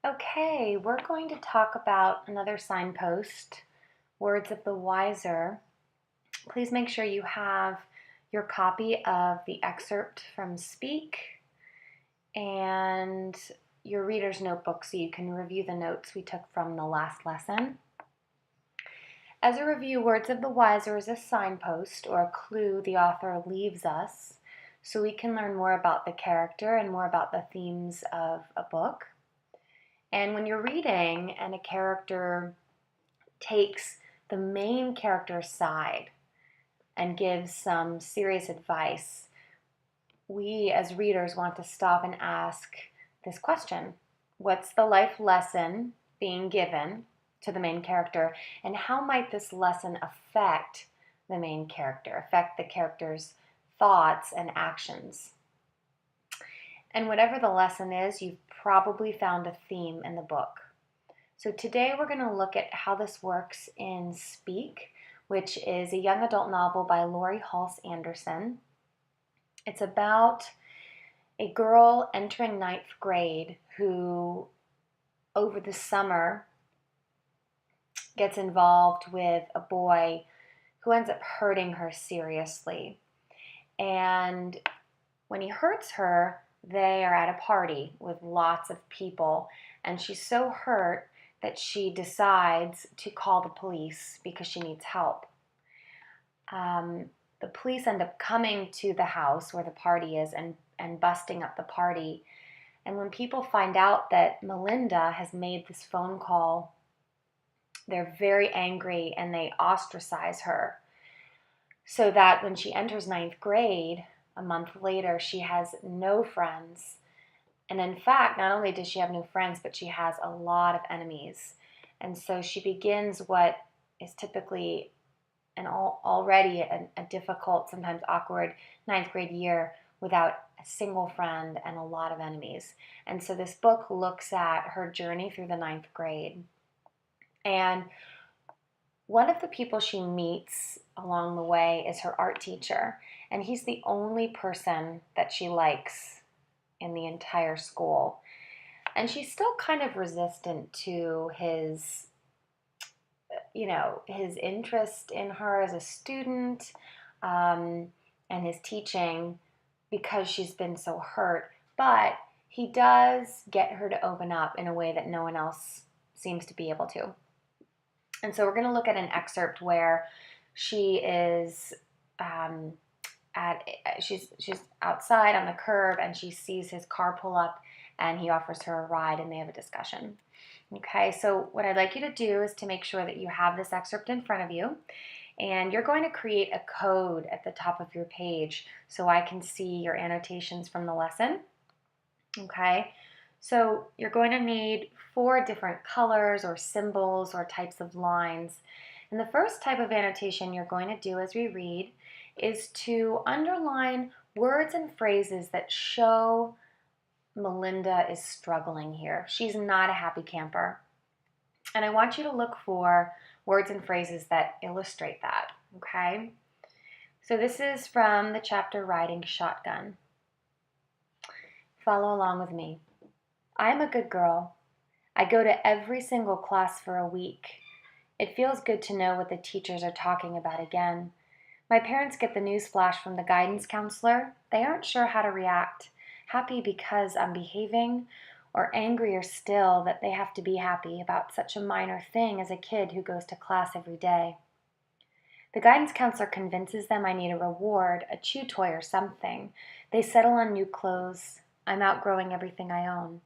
Okay, we're going to talk about another signpost, Words of the Wiser. Please make sure you have your copy of the excerpt from Speak and your reader's notebook so you can review the notes we took from the last lesson. As a review, Words of the Wiser is a signpost or a clue the author leaves us so we can learn more about the character and more about the themes of a book. And when you're reading and a character takes the main character's side and gives some serious advice, we as readers want to stop and ask this question. What's the life lesson being given to the main character, and how might this lesson affect the main character, affect the character's thoughts and actions? And whatever the lesson is, you've probably found a theme in the book. So today we're going to look at how this works in Speak, which is a young adult novel by Laurie Halse Anderson. It's about a girl entering ninth grade who, over the summer, gets involved with a boy who ends up hurting her seriously. And when he hurts her, they are at a party with lots of people, and she's so hurt that she decides to call the police because she needs help. The police end up coming to the house where the party is and busting up the party. And when people find out that Melinda has made this phone call, they're very angry and they ostracize her. So that when she enters ninth grade, a month later, she has no friends. And in fact, not only does she have no friends, but she has a lot of enemies. And so she begins what is typically already a difficult, sometimes awkward ninth grade year without a single friend and a lot of enemies. And so this book looks at her journey through the ninth grade. And one of the people she meets along the way is her art teacher, and he's the only person that she likes in the entire school. And she's still kind of resistant to his interest in her as a student, and his teaching because she's been so hurt. But he does get her to open up in a way that no one else seems to be able to. And so we're going to look at an excerpt where she is she's outside on the curb, and she sees his car pull up, and he offers her a ride, and they have a discussion. Okay, so what I'd like you to do is to make sure that you have this excerpt in front of you, and you're going to create a code at the top of your page so I can see your annotations from the lesson. Okay, so you're going to need 4 different colors or symbols or types of lines. And the first type of annotation you're going to do as we read is to underline words and phrases that show Melinda is struggling here. She's not a happy camper. And I want you to look for words and phrases that illustrate that, okay? So this is from the chapter Riding Shotgun. Follow along with me. I'm a good girl. I go to every single class for a week. It feels good to know what the teachers are talking about again. My parents get the news flash from the guidance counselor. They aren't sure how to react, happy because I'm behaving, or angrier still that they have to be happy about such a minor thing as a kid who goes to class every day. The guidance counselor convinces them I need a reward, a chew toy or something. They settle on new clothes. I'm outgrowing everything I own.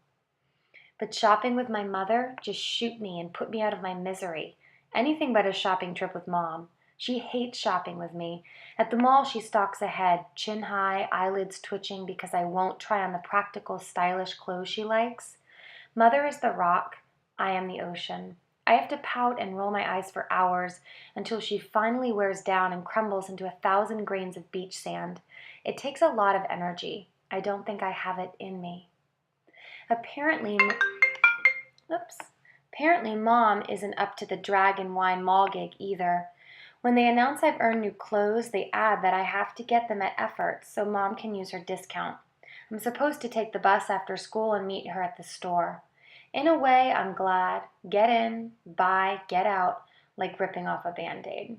But shopping with my mother, just shoot me and put me out of my misery. Anything but a shopping trip with Mom. She hates shopping with me. At the mall, she stalks ahead, chin high, eyelids twitching because I won't try on the practical, stylish clothes she likes. Mother is the rock. I am the ocean. I have to pout and roll my eyes for hours until she finally wears down and crumbles into 1,000 grains of beach sand. It takes a lot of energy. I don't think I have it in me. Apparently, Mom isn't up to the Dragon Wine Mall gig either. When they announce I've earned new clothes, they add that I have to get them at effort so Mom can use her discount. I'm supposed to take the bus after school and meet her at the store. In a way, I'm glad. Get in, bye, get out, like ripping off a Band-Aid.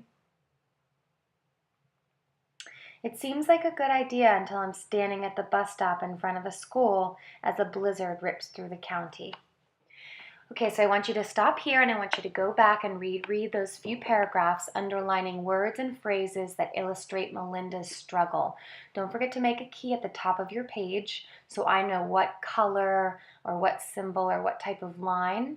It seems like a good idea until I'm standing at the bus stop in front of a school as a blizzard rips through the county. Okay, so I want you to stop here and I want you to go back and read those few paragraphs underlining words and phrases that illustrate Melinda's struggle. Don't forget to make a key at the top of your page so I know what color or what symbol or what type of line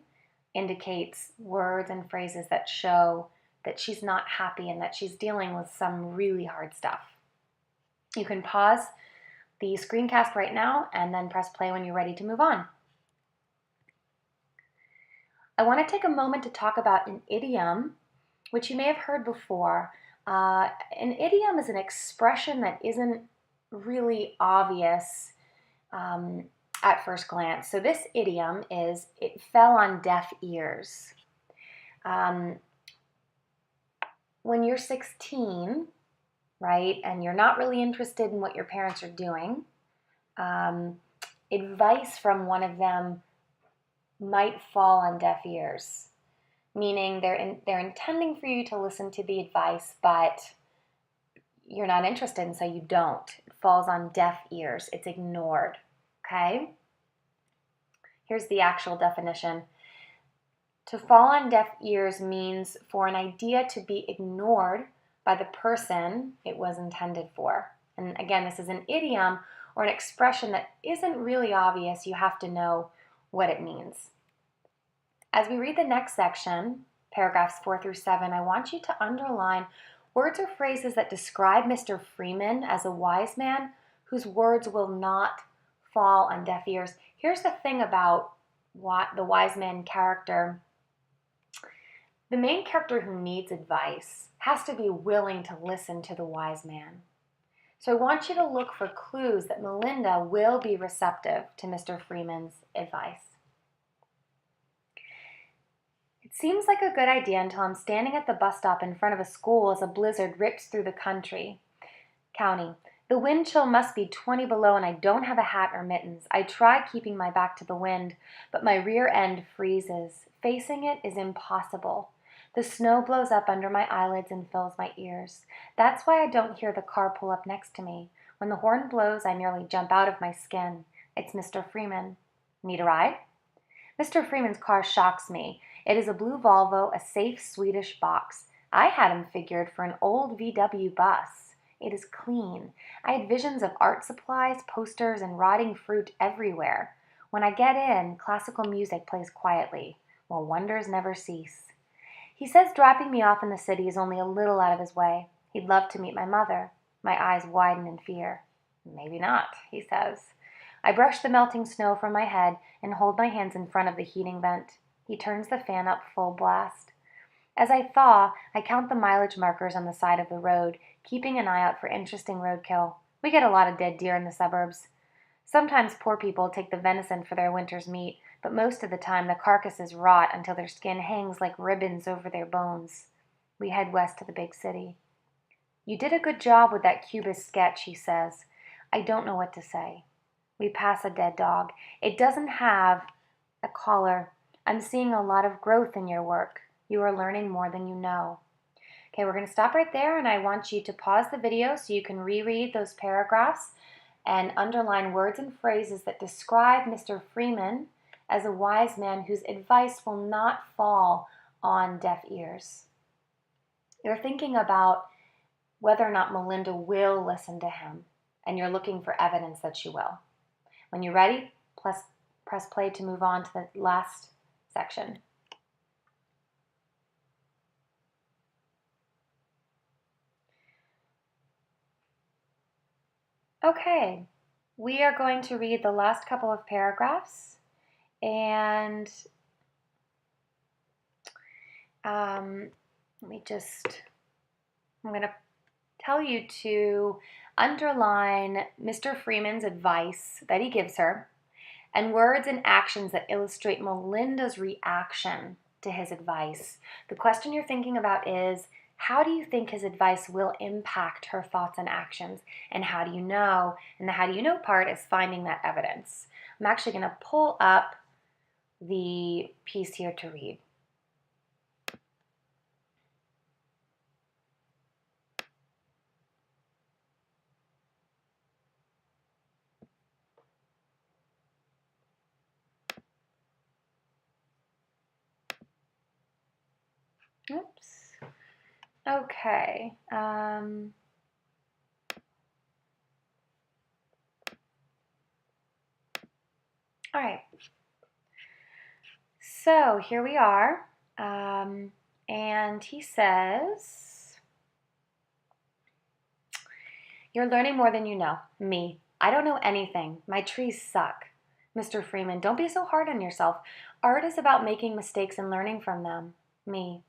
indicates words and phrases that show that she's not happy and that she's dealing with some really hard stuff. You can pause the screencast right now and then press play when you're ready to move on. I want to take a moment to talk about an idiom, which you may have heard before. An idiom is an expression that isn't really obvious at first glance. So this idiom is, it fell on deaf ears. When you're 16, right, and you're not really interested in what your parents are doing, advice from one of them might fall on deaf ears, meaning they're intending for you to listen to the advice, but you're not interested, and so you don't. It falls on deaf ears. It's ignored, okay? Here's the actual definition. To fall on deaf ears means for an idea to be ignored by the person it was intended for. And again, this is an idiom or an expression that isn't really obvious. You have to know what it means. As we read the next section, paragraphs 4 through 7, I want you to underline words or phrases that describe Mr. Freeman as a wise man whose words will not fall on deaf ears. Here's the thing about the wise man character. The main character who needs advice has to be willing to listen to the wise man. So I want you to look for clues that Melinda will be receptive to Mr. Freeman's advice. It seems like a good idea until I'm standing at the bus stop in front of a school as a blizzard rips through the county. The wind chill must be 20 below and I don't have a hat or mittens. I try keeping my back to the wind, but my rear end freezes. Facing it is impossible. The snow blows up under my eyelids and fills my ears. That's why I don't hear the car pull up next to me. When the horn blows, I nearly jump out of my skin. It's Mr. Freeman. Need a ride? Mr. Freeman's car shocks me. It is a blue Volvo, a safe Swedish box. I had him figured for an old VW bus. It is clean. I had visions of art supplies, posters, and rotting fruit everywhere. When I get in, classical music plays quietly, while wonders never cease. He says dropping me off in the city is only a little out of his way. He'd love to meet my mother. My eyes widen in fear. Maybe not, he says. I brush the melting snow from my head and hold my hands in front of the heating vent. He turns the fan up full blast. As I thaw, I count the mileage markers on the side of the road, keeping an eye out for interesting roadkill. We get a lot of dead deer in the suburbs. Sometimes poor people take the venison for their winter's meat, but most of the time the carcasses rot until their skin hangs like ribbons over their bones. We head west to the big city. You did a good job with that cubist sketch, he says. I don't know what to say. We pass a dead dog. It doesn't have a collar. I'm seeing a lot of growth in your work. You are learning more than you know. Okay, we're going to stop right there, and I want you to pause the video so you can reread those paragraphs and underline words and phrases that describe Mr. Freeman as a wise man whose advice will not fall on deaf ears. You're thinking about whether or not Melinda will listen to him, and you're looking for evidence that she will. When you're ready, press play to move on to the last section. Okay, we are going to read the last couple of paragraphs, and I'm going to tell you to underline Mr. Freeman's advice that he gives her and words and actions that illustrate Melinda's reaction to his advice. The question you're thinking about is, how do you think his advice will impact her thoughts and actions? And how do you know? And the how do you know part is finding that evidence. I'm actually going to pull up the piece here to read. Oops. Okay. All right. So here we are. And he says, "You're learning more than you know. Me. I don't know anything. My trees suck. Mr. Freeman, don't be so hard on yourself. Art is about making mistakes and learning from them. Me.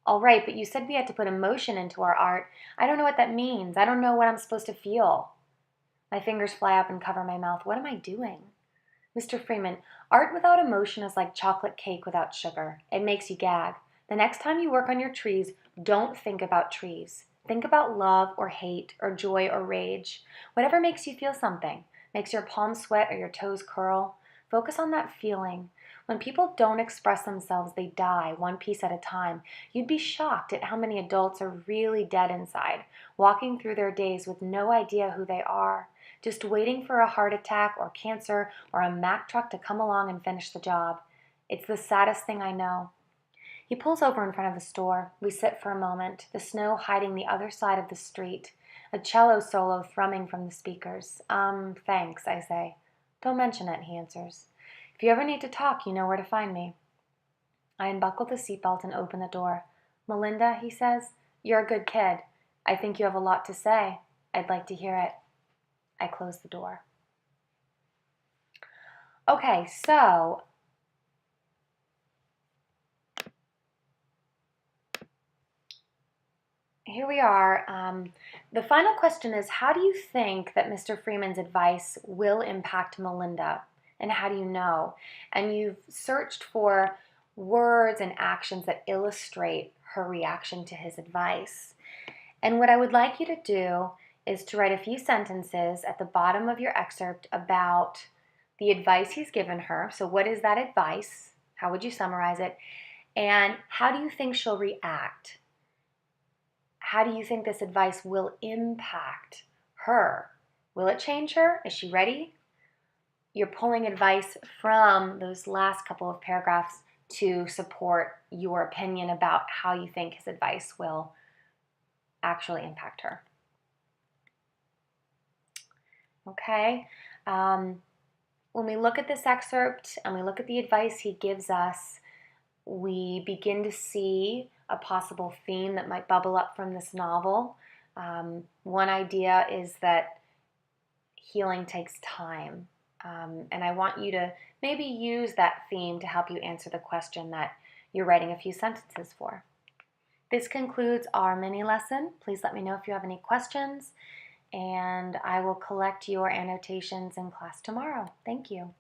All right, but you said we had to put emotion into our art. I don't know what that means. I don't know what I'm supposed to feel." My fingers fly up and cover my mouth. What am I doing? Mr. Freeman, art without emotion is like chocolate cake without sugar. It makes you gag. The next time you work on your trees, don't think about trees. Think about love or hate or joy or rage. Whatever makes you feel something, makes your palms sweat or your toes curl. Focus on that feeling. When people don't express themselves, they die one piece at a time. You'd be shocked at how many adults are really dead inside, walking through their days with no idea who they are, just waiting for a heart attack or cancer or a Mack truck to come along and finish the job. It's the saddest thing I know. He pulls over in front of the store. We sit for a moment, the snow hiding the other side of the street, a cello solo thrumming from the speakers. Thanks, I say. Don't mention it, he answers. If you ever need to talk, you know where to find me. I unbuckle the seatbelt and open the door. Melinda, he says, you're a good kid. I think you have a lot to say. I'd like to hear it. I close the door. Okay, so here we are. The final question is, how do you think that Mr. Freeman's advice will impact Melinda? And how do you know? And you've searched for words and actions that illustrate her reaction to his advice. And what I would like you to do is to write a few sentences at the bottom of your excerpt about the advice he's given her. So what is that advice? How would you summarize it? And how do you think she'll react? How do you think this advice will impact her? Will it change her? Is she ready? You're pulling advice from those last couple of paragraphs to support your opinion about how you think his advice will actually impact her. Okay? When we look at this excerpt and we look at the advice he gives us, we begin to see a possible theme that might bubble up from this novel. One idea is that healing takes time. And I want you to maybe use that theme to help you answer the question that you're writing a few sentences for. This concludes our mini lesson. Please let me know if you have any questions, and I will collect your annotations in class tomorrow. Thank you.